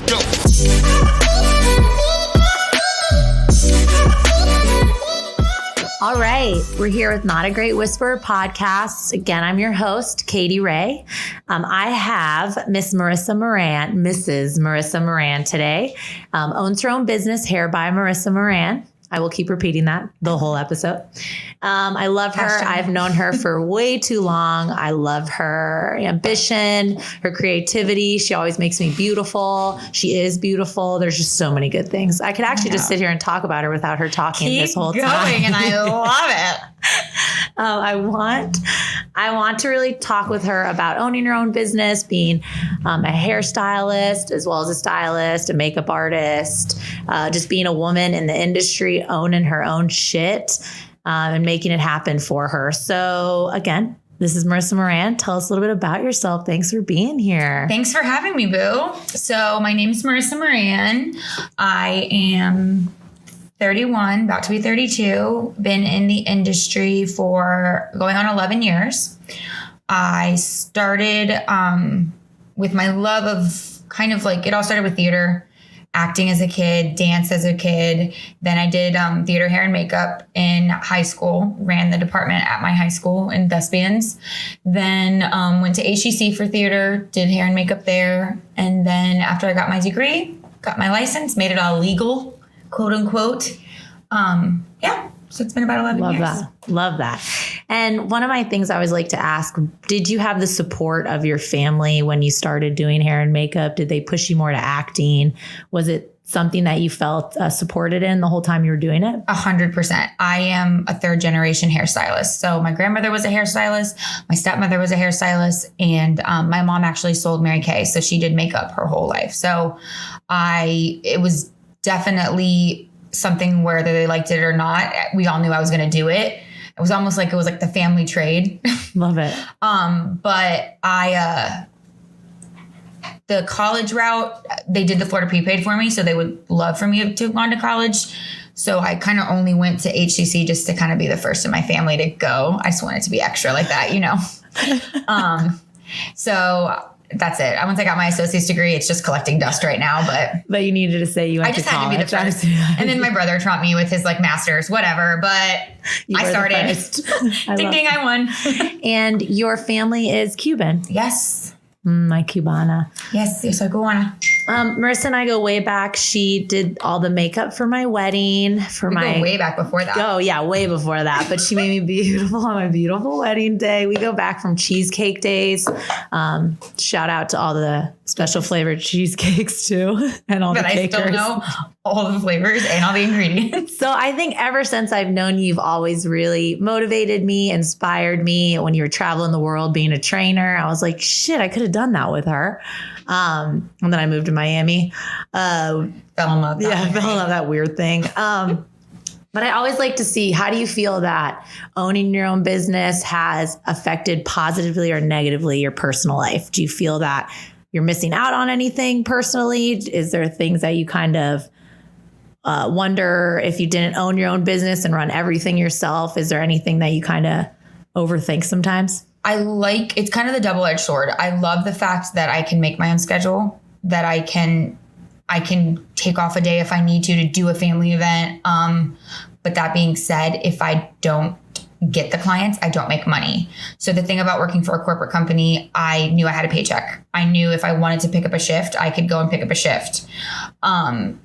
Go. All right, we're here with Not a Great Whisperer podcast. Again, I'm your host, Katie Ray. I have Mrs. Marissa Moran today. Owns her own business, Hair by Marissa Moran. I will keep repeating that the whole episode. I love her. I've known her for way too long. I love her ambition, her creativity. She always makes me beautiful. She is beautiful. There's just so many good things. I could actually just sit here and talk about her without her talking this whole time. And I love it. I want to really talk with her about owning your own business, being a hairstylist, as well as a stylist, a makeup artist, just being a woman in the industry, owning her own shit, and making it happen for her. So again, this is Marissa Moran. Tell us a little bit about yourself. Thanks for being here. Thanks for having me, boo. So my name is Marissa Moran. I am 31, about to be 32. Been in the industry for going on 11 years. I started with my love of kind of like, it all started with theater, acting as a kid, dance as a kid. Then I did theater, hair, and makeup in high school, ran the department at my high school in thespians. Then went to HEC for theater, did hair and makeup there. And then after I got my degree, got my license, made it all legal, quote unquote. So it's been about 11 years. Love that. And one of my things I always like to ask, did you have the support of your family when you started doing hair and makeup? Did they push you more to acting? Was it something that you felt supported in the whole time you were doing it? 100%. I am a third generation hairstylist. So my grandmother was a hairstylist. My stepmother was a hairstylist. And my mom actually sold Mary Kay. So she did makeup her whole life. So it was definitely something where they liked it or not, we all knew I was going to do it. It was almost like the family trade. Love it. But the college route, they did the Florida prepaid for me. So they would love for me to go on to college. So I kind of only went to HCC just to kind of be the first in my family to go. I just wanted to be extra like that, you know? So that's it. Once I got my associate's degree, it's just collecting dust right now. But you needed to say you went to college. I just had to be the first. And then my brother trumped me with his master's, whatever. But I started thinking I won. And your family is Cuban. Yes. My Cubana. Yes, soy cubana. Marissa and I go way back. She did all the makeup for my wedding. Go way back before that. Oh, yeah, way before that. But she made me beautiful on my beautiful wedding day. We go back from cheesecake days. Shout out to all the special flavored cheesecakes too, and all the cakers. I still know all the flavors and all the ingredients. So I think ever since I've known you, you've always really motivated me, inspired me. When you were traveling the world, being a trainer, I was like, shit, I could have done that with her. And then I moved to Miami. Fell in love. Yeah, fell in love, that weird thing. But I always like to see, how do you feel that owning your own business has affected positively or negatively your personal life? Do you feel that you're missing out on anything personally? Is there things that you kind of wonder, if you didn't own your own business and run everything yourself, is there anything that you kind of overthink sometimes? It's kind of the double-edged sword. I love the fact that I can make my own schedule, that I can take off a day if I need to do a family event. But that being said, if I don't get the clients, I don't make money. So the thing about working for a corporate company, I knew I had a paycheck. I knew if I wanted to pick up a shift, I could go and pick up a shift.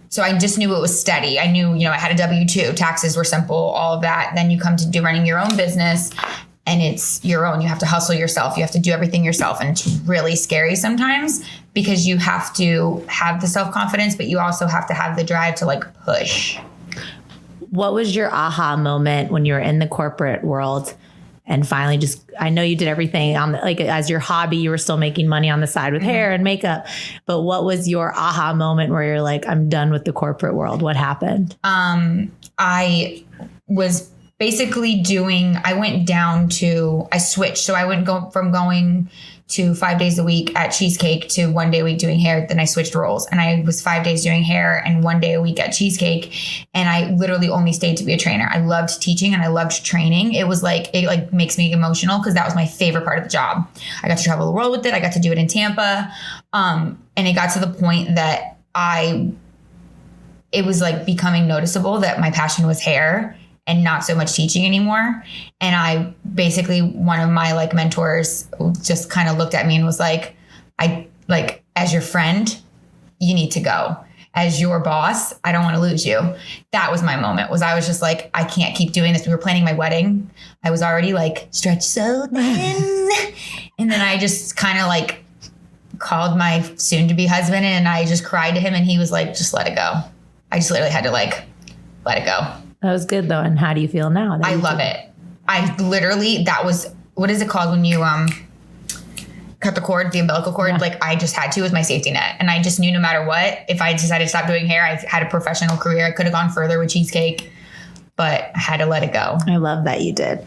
So I just knew it was steady. I knew, I had a W-2, taxes were simple, all of that. Then you come to do running your own business and it's your own. You have to hustle yourself. You have to do everything yourself. And it's really scary sometimes because you have to have the self-confidence, but you also have to have the drive to push. What was your aha moment when you were in the corporate world and finally I know you did everything on as your hobby, you were still making money on the side with hair and makeup, but what was your aha moment where you're like, I'm done with the corporate world? What happened? I was basically I switched. So I went from going to 5 days a week at Cheesecake to 1 day a week doing hair. Then I switched roles and I was 5 days doing hair and 1 day a week at Cheesecake. And I literally only stayed to be a trainer. I loved teaching and I loved training. It was it makes me emotional because that was my favorite part of the job. I got to travel the world with it. I got to do it in Tampa. And it got to the point that it was like becoming noticeable that my passion was hair and not so much teaching anymore. And I basically, one of my like mentors just kind of looked at me and was like, as your friend, you need to go. As your boss, I don't want to lose you. That was my moment. I was just like, I can't keep doing this. We were planning my wedding. I was already like stretched so thin. And then I just kind of like called my soon to be husband and I just cried to him and he was like, just let it go. I just literally had to like, let it go. That was good though. And how do you feel now? I love it. I literally, that was, what is it called when you cut the cord, the umbilical cord? Yeah. Like I just had to as my safety net. And I just knew no matter what, if I decided to stop doing hair, I had a professional career. I could have gone further with cheesecake, but I had to let it go. I love that you did.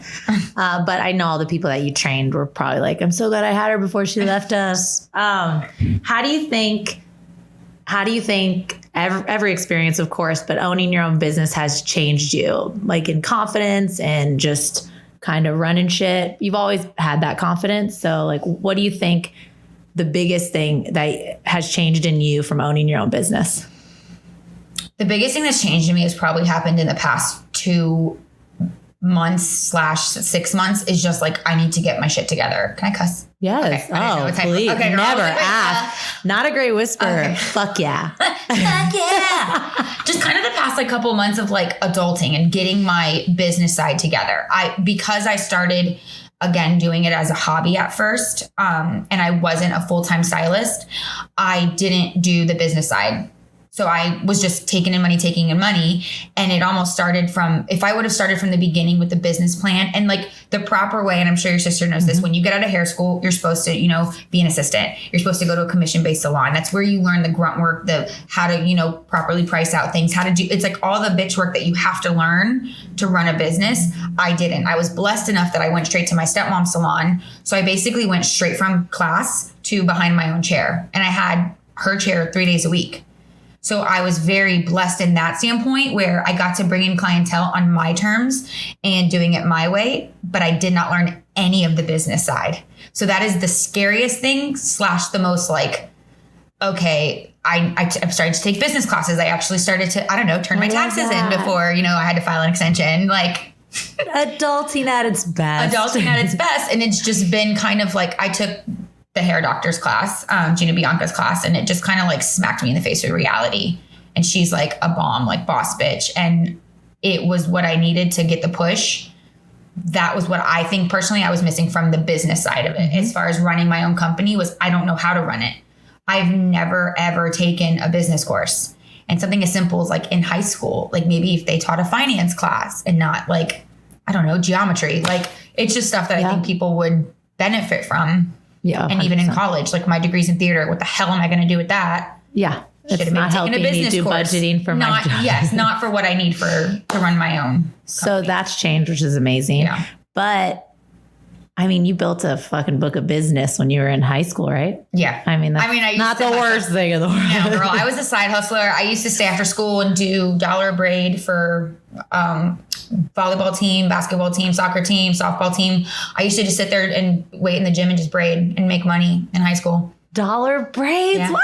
But I know all the people that you trained were probably like, I'm so glad I had her before she left us. How do you think every experience, of course, but owning your own business has changed you, like in confidence and just kind of running shit? You've always had that confidence. So like, what do you think the biggest thing that has changed in you from owning your own business? The biggest thing that's changed in me has probably happened in the past 2 months / 6 months is just like, I need to get my shit together. Can I cuss? Yes. Okay. Oh, please. Okay, never ask. Not a great whisper. Okay. Fuck yeah. Fuck yeah. Just kind of the past like couple months of like adulting and getting my business side together. Because I started again doing it as a hobby at first, and I wasn't a full-time stylist, I didn't do the business side. So I was just taking in money. And it almost started from, if I would have started from the beginning with the business plan and like the proper way, and I'm sure your sister knows this, when you get out of hair school, you're supposed to, be an assistant. You're supposed to go to a commission-based salon. That's where you learn the grunt work, the how to, properly price out things, how to do, it's like all the bitch work that you have to learn to run a business. I didn't. I was blessed enough that I went straight to my stepmom's salon. So I basically went straight from class to behind my own chair. And I had her chair 3 days a week. So I was very blessed in that standpoint where I got to bring in clientele on my terms and doing it my way, but I did not learn any of the business side. So that is the scariest thing / the most like, okay, I'm starting to take business classes. I actually started to, turn my taxes in before, I had to file an extension. Like adulting at its best. And it's just been kind of like, I took the hair doctor's class, Gina Bianca's class. And it just kind of like smacked me in the face with reality. And she's like a bomb, like boss bitch. And it was what I needed to get the push. That was what I think personally I was missing from the business side of it. As far as running my own company was, I don't know how to run it. I've never, ever taken a business course. And something as simple as like in high school, like maybe if they taught a finance class and not like, geometry, like it's just stuff that I think people would benefit from. Yeah. 100%. And even in college, like my degree's in theater, what the hell am I going to do with that? Yeah. It's not helping me do budgeting for my job. Yes, not for what I need to run my own company. So that's changed, which is amazing. Yeah. But you built a fucking book of business when you were in high school, right? Yeah. That's not the worst thing in the world. No, girl. I was a side hustler. I used to stay after school and do dollar braid for volleyball team, basketball team, soccer team, softball team. I used to just sit there and wait in the gym and just braid and make money in high school. Dollar braids? Yeah.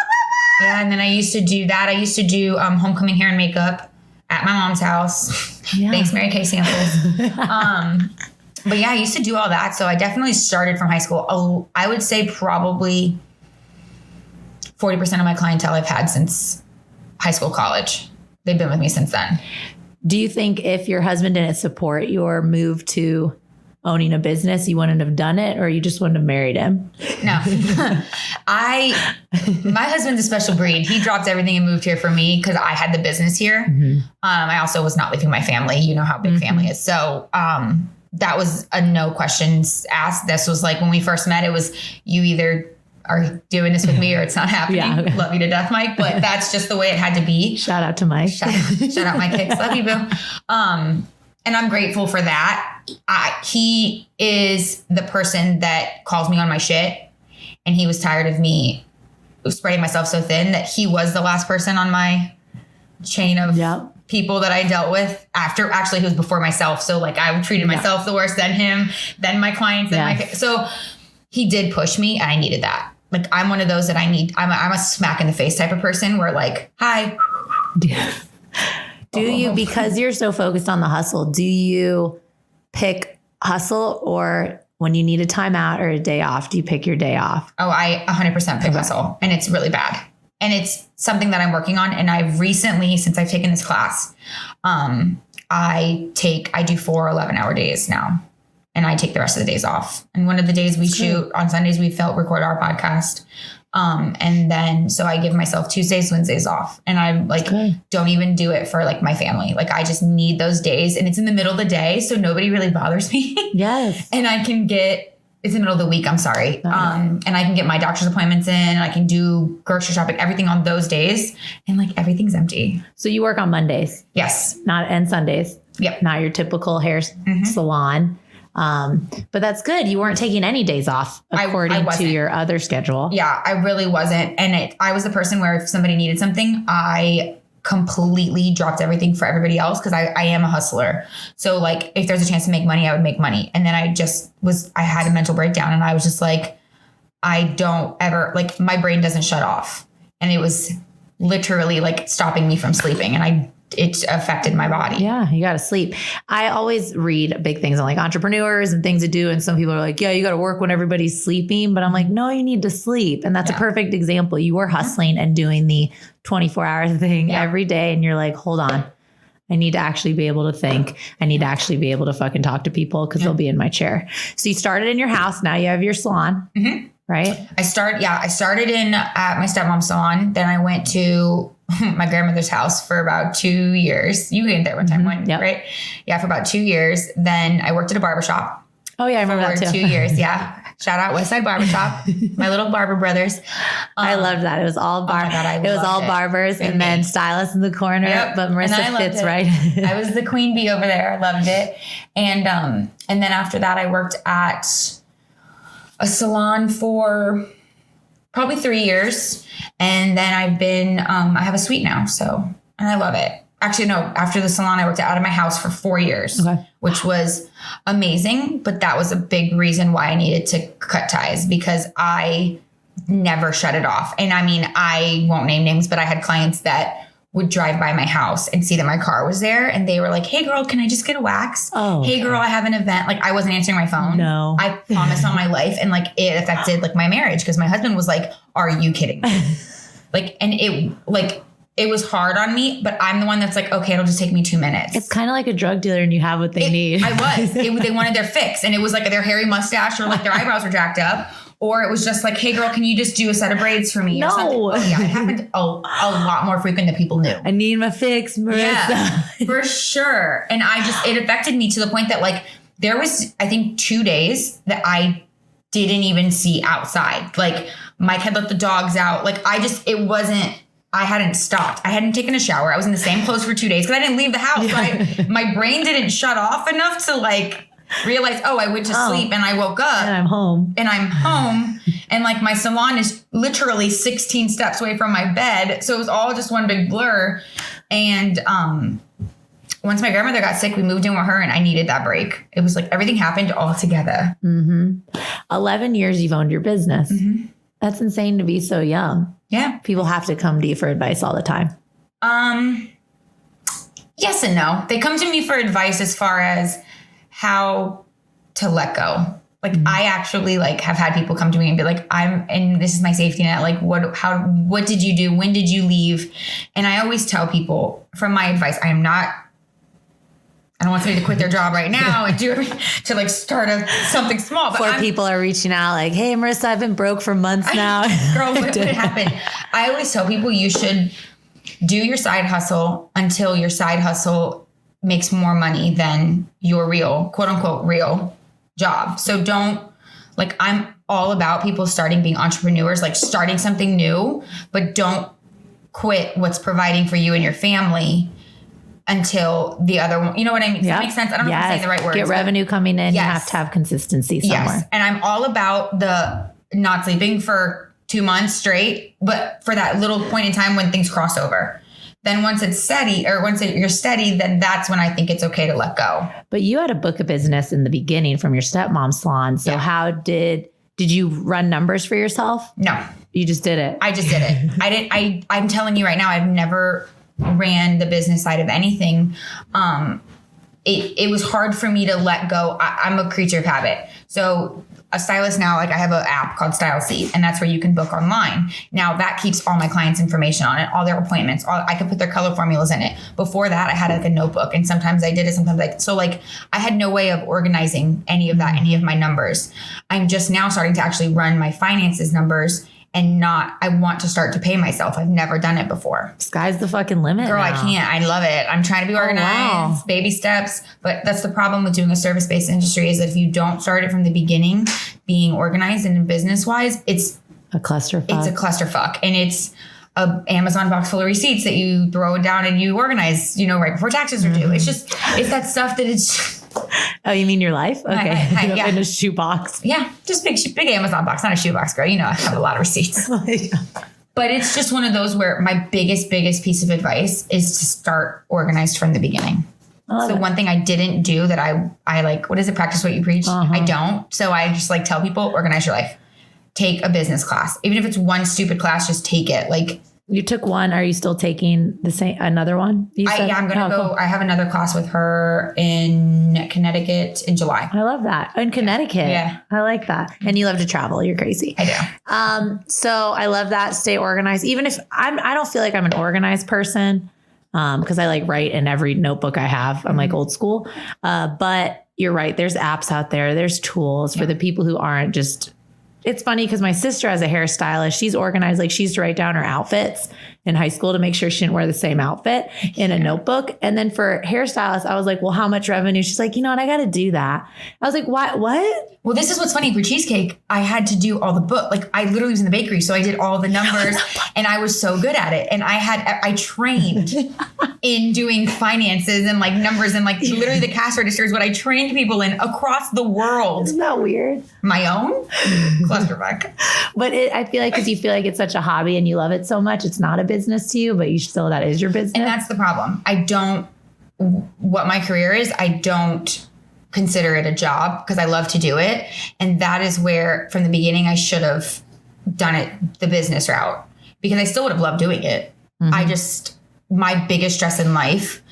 Yeah, and then I used to do that. I used to do homecoming hair and makeup at my mom's house. Yeah. Thanks, Mary Kay Samples. But yeah, I used to do all that. So I definitely started from high school. I would say probably 40% of my clientele I've had since high school, college. They've been with me since then. Do you think if your husband didn't support your move to owning a business, you wouldn't have done it, or you just wouldn't have married him? No. My husband's a special breed. He dropped everything and moved here for me because I had the business here. Mm-hmm. I also was not leaving my family. You know how big family is. So that was a no questions asked. This was like when we first met, it was you either are doing this with me or it's not happening. Yeah, okay. Love you to death, Mike. But that's just the way it had to be. Shout out to Mike. Shout out my kids. Love you, boo. And I'm grateful for that. He is the person that calls me on my shit. And he was tired of me spreading myself so thin that he was the last person on my chain of people that I dealt with after. Actually, he was before myself. So like I treated myself the worst, then him, then my clients, then my kids. So he did push me and I needed that. like, I'm one of those that I'm a smack in the face type of person where like, hi. Do you, because you're so focused on the hustle, do you pick hustle, or when you need a timeout or a day off, do you pick your day off? Oh, I 100% pick hustle, and it's really bad. And it's something that I'm working on. And I've recently, since I've taken this class, I do 4 11-hour days now, and I take the rest of the days off. And one of the days we shoot on Sundays, we record our podcast. And then, so I give myself Tuesdays, Wednesdays off, and I like, don't even do it for like my family. Like, I just need those days, and it's in the middle of the day. So nobody really bothers me. Yes. And it's the middle of the week. I'm sorry. And I can get my doctor's appointments in, and I can do grocery shopping, everything on those days. And like, everything's empty. So you work on Mondays? Yes. And Sundays? Yep. Not your typical hair salon. But that's good. You weren't taking any days off according to your other schedule. Yeah, I really wasn't. And I was the person where if somebody needed something, I completely dropped everything for everybody else, because I am a hustler. So like, if there's a chance to make money, I would make money. And then I had a mental breakdown, and I was just like, I don't ever, like, my brain doesn't shut off. And it was literally like stopping me from sleeping. And it affected my body. Yeah, you got to sleep. I always read big things on like entrepreneurs and things to do. And some people are like, yeah, you got to work when everybody's sleeping. But I'm like, no, you need to sleep. And that's a perfect example. You were hustling and doing the 24-hour thing every day. And you're like, hold on. I need to actually be able to think. I need to actually be able to fucking talk to people, because they'll be in my chair. So you started in your house. Now you have your salon, right? I started at my stepmom's salon. Then I went to my grandmother's house for about 2 years. You went there one time, right? Yeah, for about 2 years. Then I worked at a barbershop. Oh yeah, I remember that too. For 2 years, yeah. Shout out Westside Barbershop, my little barber brothers. I loved that. It was all barbers, and then stylists in the corner. Yep. But Marissa fits right. I was the queen bee over there. I loved it. And then after that, I worked at a salon for probably 3 years. And then I have a suite now. So, and I love it. Actually, no, after the salon, I worked out of my house for 4 years, which was amazing. But that was a big reason why I needed to cut ties, because I never shut it off. And I mean, I won't name names, but I had clients that would drive by my house and see that my car was there. And they were like, hey girl, can I just get a wax? Oh, hey girl, I have an event. Like, I wasn't answering my phone. No, I promise on my life. And like, it affected like my marriage, because my husband was like, are you kidding me? Like, and it was hard on me, but I'm the one that's like, okay, it'll just take me 2 minutes. It's kind of like a drug dealer, and you have what they need. They wanted their fix, and it was like their hairy mustache, or like their eyebrows were jacked up, or it was just like, hey girl, can you just do a set of braids for me? No. Or something. Oh yeah, it happened a lot more frequent than people knew. I need my fix, Marissa. Yeah, for sure. And it affected me to the point that like, there was, I think, 2 days that I didn't even see outside. Like, Mike had let the dogs out. Like, I hadn't stopped. I hadn't taken a shower. I was in the same clothes for 2 days because I didn't leave the house. Yeah. My brain didn't shut off enough to like realize, I went to sleep and I woke up. And I'm home. And like, my salon is literally 16 steps away from my bed. So it was all just one big blur. And once my grandmother got sick, we moved in with her, and I needed that break. It was like everything happened all together. 11 years you've owned your business. That's insane to be so young. Yeah. People have to come to you for advice all the time. Yes and no. They come to me for advice as far as how to let go. Like, I actually like have had people come to me and be like, and this is my safety net. Like, what did you do? When did you leave? And I always tell people, from my advice, I don't want somebody to quit their job right now and to like start something small. But people are reaching out like, hey, Marissa, I've been broke for months now. Girl, what happened? I always tell people you should do your side hustle until your side hustle makes more money than your real, quote unquote, real job. So I'm all about people being entrepreneurs, like starting something new, but don't quit what's providing for you and your family until the other one, you know what I mean? Does that make sense? I don't know if I'm saying the right words. Get revenue coming in. You have to have consistency somewhere. Yes. And I'm all about the not sleeping for 2 months straight, but for that little point in time when things cross over. Then once it's steady, or once you're steady, then that's when I think it's okay to let go. But you had a book of business in the beginning from your stepmom's salon. So how did Did you run numbers for yourself? No. You just did it. I just did it. I'm telling you right now, I've never ran the business side of anything. It was hard for me to let go. I'm a creature of habit. So a stylist now, like I have an app called Stylist, and that's where you can book online. Now that keeps all my clients' information on it, all their appointments. I could put their color formulas in it. Before that, I had like a notebook, and sometimes I did it, sometimes I had no way of organizing any of that, any of my numbers. I'm just now starting to actually run my finances numbers. And I want to start to pay myself. I've never done it before. Sky's the fucking limit. Girl, now. I can't. I love it. I'm trying to be organized, baby steps. But that's the problem with doing a service-based industry is that if you don't start it from the beginning, being organized and business-wise, it's a clusterfuck. It's a clusterfuck. And it's a Amazon box full of receipts that you throw down and you organize, right before taxes are due. It's that stuff that it's... Oh, you mean your life? Okay. Yeah. In a shoebox. Yeah. Just big Amazon box, not a shoebox, girl. I have a lot of receipts. But it's just one of those where my biggest piece of advice is to start organized from the beginning. So one thing I didn't do that I like, what is it? Practice what you preach. I don't. So I just tell people, organize your life. Take a business class. Even if it's one stupid class, just take it. You took one. Are you still taking another one? I'm going to go. Cool. I have another class with her in Connecticut in July. I love that. In Connecticut. Yeah. I like that. And you love to travel. You're crazy. I do. So I love that. Stay organized. Even if I don't feel like I'm an organized person because I write in every notebook I have. I'm old school. But you're right. There's apps out there. There's tools for the people who aren't just... It's funny because my sister has a hairstylist. She's organized. She used to write down her outfits in high school to make sure she didn't wear the same outfit in a notebook. And then for hairstylists, I was like, well, how much revenue? She's like, what? I got to do that. I was like, what? Well, this is what's funny. For cheesecake, I had to do all the book. I literally was in the bakery. So I did all the numbers and I was so good at it. And I trained in doing finances and numbers and literally the cash register is what I trained people in across the world. Isn't that weird? My own clusterfuck. But I feel because you feel it's such a hobby and you love it so much, it's not a business to you, but that is your business. And that's the problem. What my career is, I don't consider it a job because I love to do it. And that is where from the beginning, I should have done it the business route because I still would have loved doing it. My biggest stress in life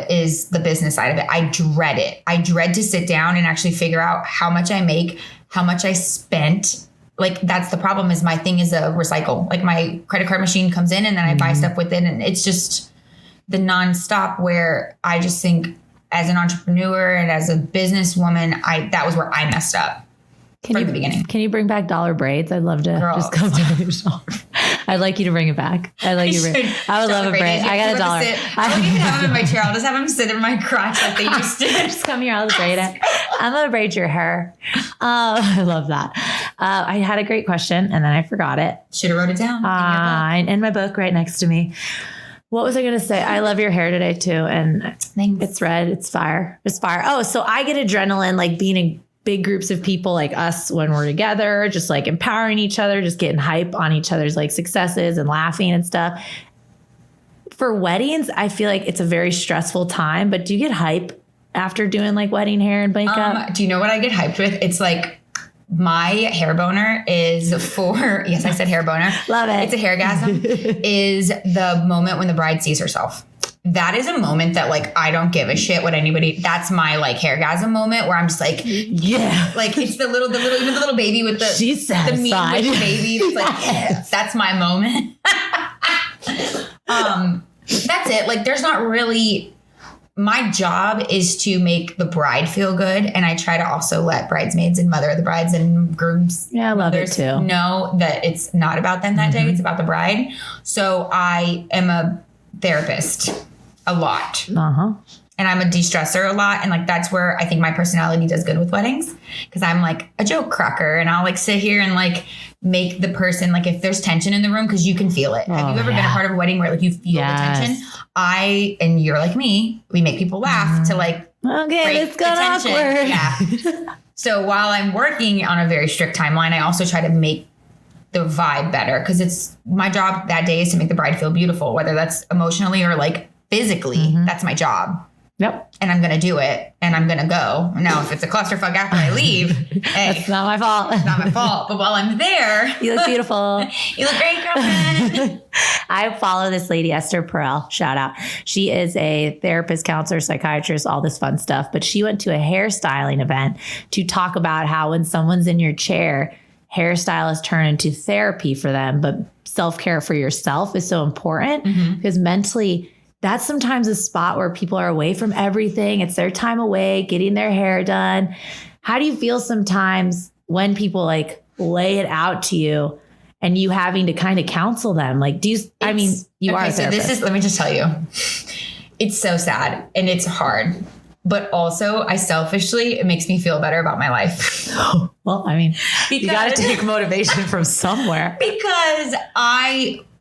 is the business side of it. I dread it. I dread to sit down and actually figure out how much I make, how much I spent. That's the problem is my thing is a recycle. My credit card machine comes in and then I buy stuff with it. And it's just the nonstop where I just think as an entrepreneur and as a businesswoman, that was where I messed up from the beginning. Can you bring back dollar braids? I'd love to just come to your I'd like you to bring it back. I would love a braid. I got $1. I don't even have them in my chair. I'll just have them sit in my crotch like they used to. Just come here. I'll braid it. I'm going to braid your hair. I love that. I had a great question and then I forgot it. Should have wrote it down in my book right next to me. What was I going to say? I love your hair today too. And thanks. It's red. It's fire. It's fire. Oh, so I get adrenaline being in big groups of people like us when we're together, just empowering each other, just getting hype on each other's successes and laughing and stuff. For weddings, I feel it's a very stressful time, but do you get hype after doing wedding hair and makeup? Do you know what I get hyped with? It's my hair boner is for, yes, I said hair boner. Love it. It's a hairgasm, is the moment when the bride sees herself. That is a moment that I don't give a shit what anybody, that's my hairgasm moment where I'm just yeah. It's the little, even the little baby with the, she's satisfied. The meat with the baby. It's yes. That's my moment. That's it. There's not really, my job is to make the bride feel good. And I try to also let bridesmaids and mother of the brides and grooms. Yeah, I love it too. Know that it's not about them that day. It's about the bride. So I am a therapist a lot. And I'm a de-stressor a lot. And that's where I think my personality does good with weddings. Because I'm a joke cracker. And I'll sit here and make the person, if there's tension in the room, because you can feel it. Have you ever been a part of a wedding where you feel the tension? And you're like me, we make people laugh to okay, let's go awkward. Yeah. So while I'm working on a very strict timeline, I also try to make the vibe better because it's my job that day is to make the bride feel beautiful, whether that's emotionally or physically. That's my job. Yep. And I'm going to do it and I'm going to go. Now, if it's a clusterfuck after I leave, hey, That's not my fault. it's not my fault. But while I'm there, You look beautiful. You look great, girlfriend. I follow this lady, Esther Perel, shout out. She is a therapist, counselor, psychiatrist, all this fun stuff. But she went to a hairstyling event to talk about how when someone's in your chair, hairstylists turn into therapy for them. But self-care for yourself is so important because mentally, that's sometimes a spot where people are away from everything. It's their time away, getting their hair done. How do you feel sometimes when people like lay it out to you and you having to kind of counsel them? Like, you are a therapist. So this is, let me just tell you, it's so sad and it's hard, but also it makes me feel better about my life. Well, I mean, you got to take motivation from somewhere. Because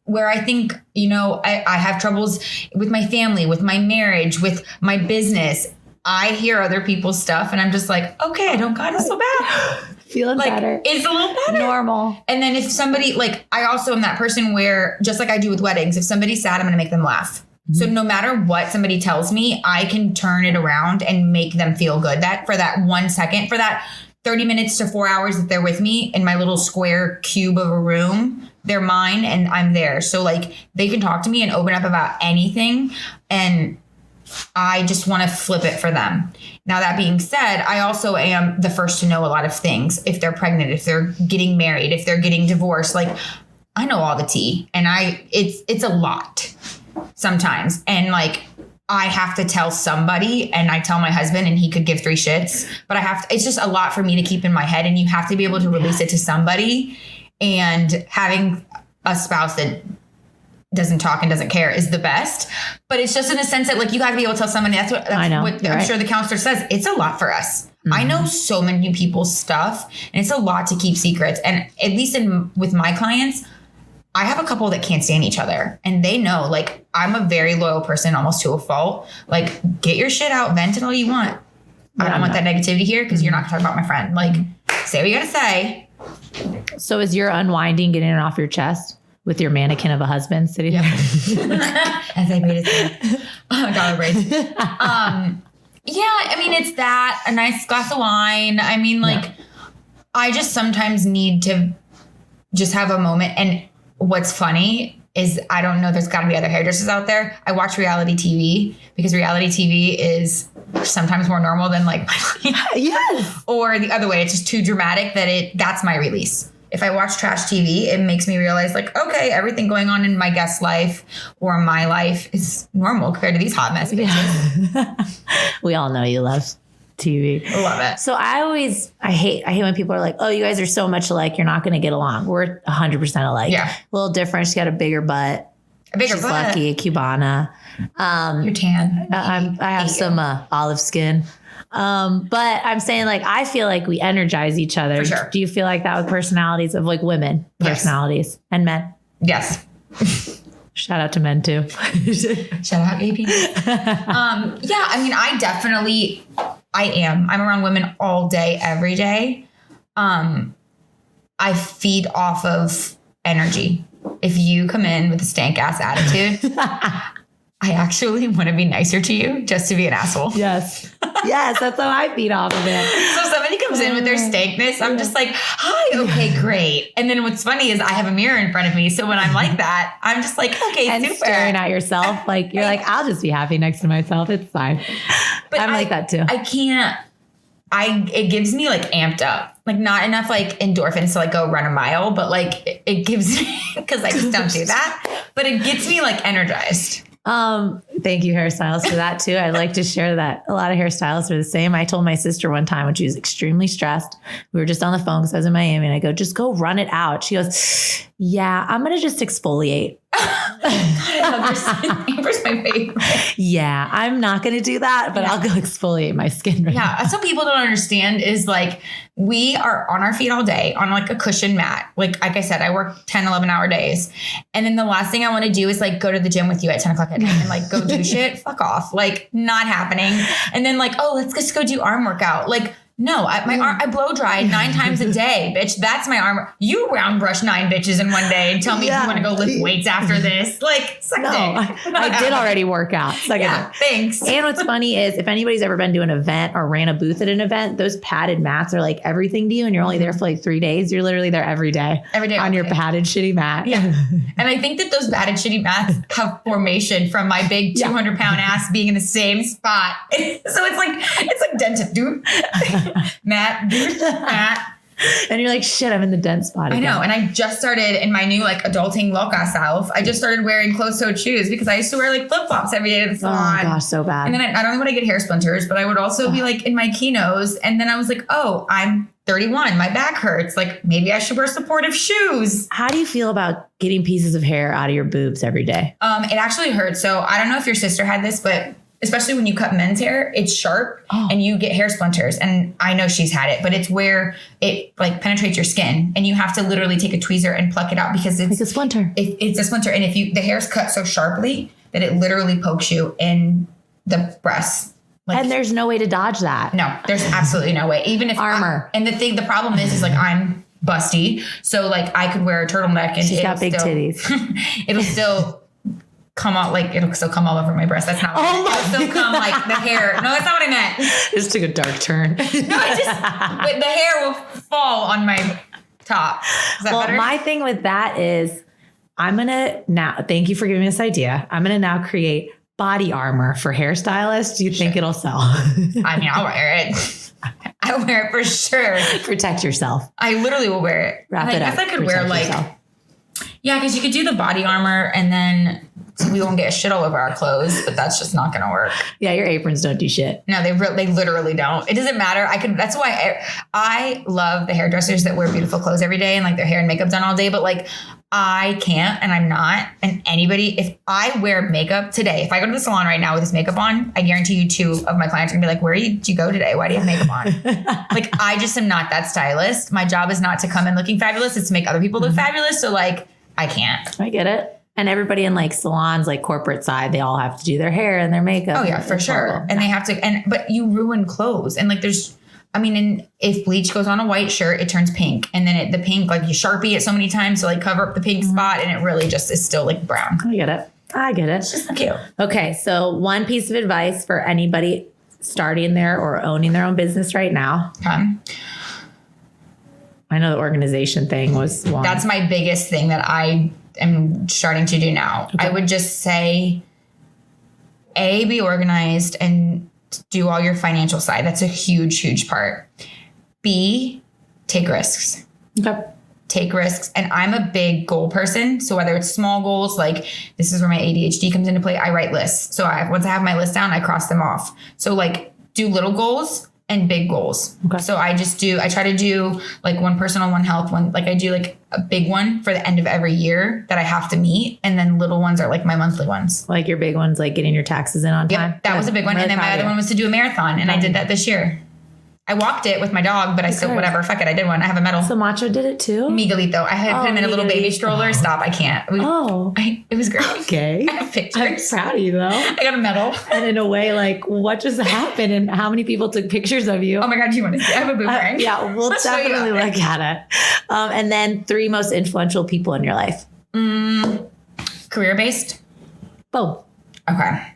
where I think, I have troubles with my family, with my marriage, with my business. I hear other people's stuff and I'm just like, okay, I don't got it so bad. Feeling better. It's a little better. Normal. And then if somebody, I also am that person where, just like I do with weddings, if somebody's sad, I'm going to make them laugh. So no matter what somebody tells me, I can turn it around and make them feel good. That for that 1 second, for that 30 minutes to 4 hours that they're with me in my little square cube of a room, they're mine and I'm there. So they can talk to me and open up about anything. And I just want to flip it for them. Now, that being said, I also am the first to know a lot of things. If they're pregnant, if they're getting married, if they're getting divorced, I know all the tea and it's a lot sometimes. And I have to tell somebody and I tell my husband and he could give 3 shits, but it's just a lot for me to keep in my head and you have to be able to release it to somebody. And having a spouse that doesn't talk and doesn't care is the best, but it's just in a sense that you got to be able to tell somebody that's what I'm sure the counselor says. It's a lot for us. I know so many people's stuff and it's a lot to keep secrets. And at least with my clients, I have a couple that can't stand each other and they know I'm a very loyal person, almost to a fault. Get your shit out, vent it all you want. I don't want that negativity here because you're not gonna talk about my friend. Say what you gotta say. So is your unwinding getting it off your chest with your mannequin of a husband sitting there? As I made it say, got a braid. Yeah, it's that, a nice glass of wine. I just sometimes need to just have a moment. And what's funny is I don't know, there's got to be other hairdressers out there. I watch reality TV because reality TV is sometimes more normal than my life. Yes. Or the other way, it's just too dramatic that's my release. If I watch trash TV, it makes me realize okay, everything going on in my guest's life or my life is normal compared to these hot mess bitches. Yeah. We all know you love TV. I love it. So I hate when people are like, oh, you guys are so much alike, you're not going to get along. We're 100% alike. Yeah. A little different. She's got a bigger butt. She's lucky, a Cubana. You're tan. I have some olive skin. But I'm saying I feel like we energize each other. For sure. Do you feel like that with personalities of women personalities and men? Yes. Shout out to men too. Shout out AP. Yeah, I definitely, I'm around women all day, every day. I feed off of energy. If you come in with a stank ass attitude, I actually want to be nicer to you just to be an asshole. Yes. Yes, that's how I feed off of it. So if somebody comes in with their stankness, I'm just hi, okay, great. And then what's funny is I have a mirror in front of me. So when I'm like that, I'm just okay, and super. Staring at yourself. You're I'll just be happy next to myself. It's fine. But I'm like that too. I can't. It gives me amped up. Not enough endorphins to go run a mile, but it gives me, because I just don't do that, but it gets me energized. Thank you, hairstylists, for that too. I'd like to share that a lot of hairstylists are the same. I told my sister one time when she was extremely stressed, we were just on the phone because I was in Miami, and I go, just go run it out. She goes, yeah, I'm going to just exfoliate. God, I love your skin. Amber's my favorite. Yeah, I'm not going to do that, but I'll go exfoliate my skin right now. That's what people don't understand is we are on our feet all day on a cushion mat. Like I said, I work 10, 11-hour days. And then the last thing I want to do is go to the gym with you at 10 o'clock at night and go do shit. Fuck off. Not happening. And then oh, let's just go do arm workout. No, I blow dry 9 times a day, bitch. That's my armor. You round brush 9 bitches in one day and tell me if you want to go lift weights after this. Like, suck dick. I did already work out. Thanks. And what's funny is if anybody's ever been to an event or ran a booth at an event, those padded mats are like everything to you, and you're only there for like 3 days. You're literally there every day on your padded shitty mat. Yeah. And I think that those padded shitty mats have formation from my big 200-pound ass being in the same spot. So it's like dentist, dude. Matt. And you're like, shit, I'm in the dense spot again. I know. And I just started in my new like adulting loca self. I just started wearing closed-toed shoes because I used to wear like flip-flops every day to the salon. Oh gosh, so bad. And then I don't even want to get hair splinters, but I would also be like in my keynotes. And then I was like, oh, I'm 31. My back hurts. Like maybe I should wear supportive shoes. How do you feel about getting pieces of hair out of your boobs every day? It actually hurts. So I don't know if your sister had this, but especially when you cut men's hair, it's sharp and you get hair splinters. And I know she's had it, but it's where it like penetrates your skin and you have to literally take a tweezer and pluck it out because it's like a splinter. It's a splinter. And if the hair's cut so sharply that it literally pokes you in the breast. Like, and there's no way to dodge that. No, there's absolutely no way. Even if armor. And the problem is like I'm busty. So like I could wear a turtleneck and she's got big titties. It'll still come out like it'll still come all over my breast. That's not what I meant. It'll still come like the hair. No, that's not what I meant. Just took a dark turn. But the hair will fall on my top. Is that better? My thing with that is I'm gonna now, thank you for giving me this idea. I'm gonna now create body armor for hairstylists. Do you think it'll sell? I mean, I'll wear it. I'll wear it for sure. Protect yourself. I literally will wear it. Wrap it up. I guess I could wear like yourself. Yeah, because you could do the body armor and then we won't get shit all over our clothes, but that's just not going to work. Yeah, your aprons don't do shit. No, they literally don't. It doesn't matter. That's why I love the hairdressers that wear beautiful clothes every day and like their hair and makeup done all day. But like I can't and I'm not. And anybody, if I wear makeup today, if I go to the salon right now with this makeup on, I guarantee you 2 of my clients are gonna be like, where did you go today? Why do you have makeup on? Like I just am not that stylist. My job is not to come in looking fabulous. It's to make other people look fabulous. So like I can't. I get it. And everybody in like salons, like corporate side, they all have to do their hair and their makeup. Oh yeah, for sure. And they have to, but you ruin clothes. And like and if bleach goes on a white shirt, it turns pink. And then the pink, like you Sharpie it so many times to like cover up the pink spot. And it really just is still like brown. I get it. It's just cute. Okay. So one piece of advice for anybody starting their or owning their own business right now. Okay. I know the organization thing was one. That's my biggest thing that I am starting to do now. Okay. I would just say, A, be organized and do all your financial side. That's a huge, huge part. B, take risks. Okay. Take risks. And I'm a big goal person. So whether it's small goals, like this is where my ADHD comes into play, I write lists. So once I have my list down, I cross them off. So like do little goals and big goals. Okay. So I try to do like one personal, one health, one, like I do like a big one for the end of every year that I have to meet. And then little ones are like my monthly ones. Like your big ones, like getting your taxes in on time. Yep, that was a big one. Really, and then my other one was to do a marathon. And I did that this year. I walked it with my dog, but I still, whatever, fuck it. I did one. I have a medal. So Macho did it too? Miguelito. I had put him in a little baby stroller. Stop. I can't. It was great. Okay. I have pictures. I'm proud of you though. I got a medal. And in a way, like what just happened and how many people took pictures of you? Oh my God. Do you want to see? I have a boomerang. Yeah, we'll definitely look at it. And then 3 most influential people in your life. Career-based? Both. Okay.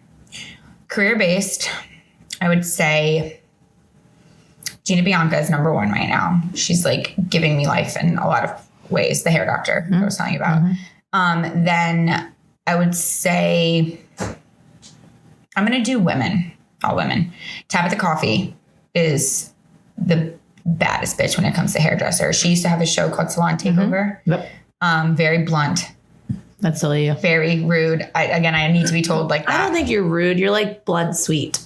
Career-based, I would say Gina Bianca is number 1 right now. She's like giving me life in a lot of ways. The hair doctor I was telling you about. Then I would say I'm going to do women, all women. Tabitha Coffee is the baddest bitch when it comes to hairdresser. She used to have a show called Salon Takeover. Yep. Very blunt. That's silly. Very rude. I need to be told like that. I don't think you're rude. You're like blunt sweet.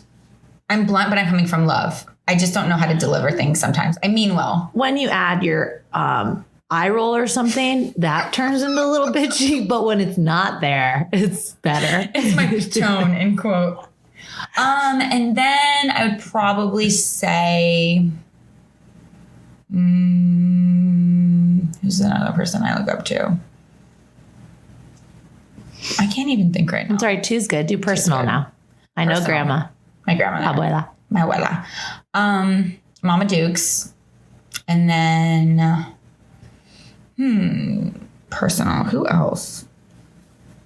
I'm blunt, but I'm coming from love. I just don't know how to deliver things sometimes. I mean well. When you add your eye roll or something, that turns into a little bitchy. But when it's not there, it's better. It's my tone, end quote. And then I would probably say, who's another person I look up to? I can't even think right now. I'm sorry, 2's good. Do personal now. I know grandma. My grandma. Abuela. My abuela. Mama Dukes. And then, personal. Who else?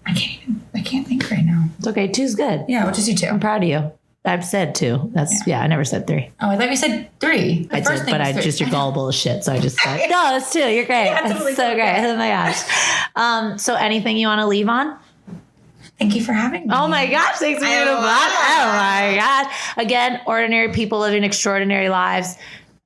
I can't think right now. It's okay. 2's good. Yeah, we'll just do 2. I'm proud of you. I've said 2. I never said 3. Oh, I thought you said 3. I did, but you're gullible as shit. So I just said, no, it's 2. You're great. Yeah, That's totally so great. Oh my gosh. So anything you want to leave on? Thank you for having me. Oh my gosh. Thanks for being a bot. Oh my God. Again, ordinary people living extraordinary lives,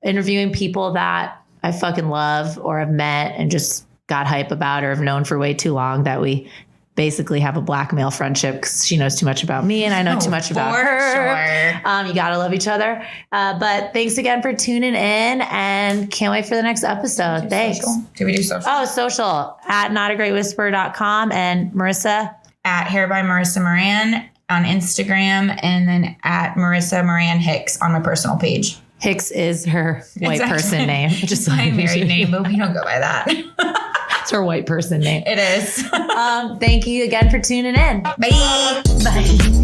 interviewing people that I fucking love or have met and just got hype about or have known for way too long that we basically have a blackmail friendship because she knows too much about me and I know too much about her. Sure. You got to love each other. But thanks again for tuning in and can't wait for the next episode. Thanks. Did we do social? Oh, social at notagreatwhisperer.com and Marissa at Hair by Marissa Moran on Instagram and then at Marissa Moran Hicks on my personal page. Hicks is her white person name. Just my married name, but we don't go by that. It's her white person name. It is. Thank you again for tuning in. Bye. Bye.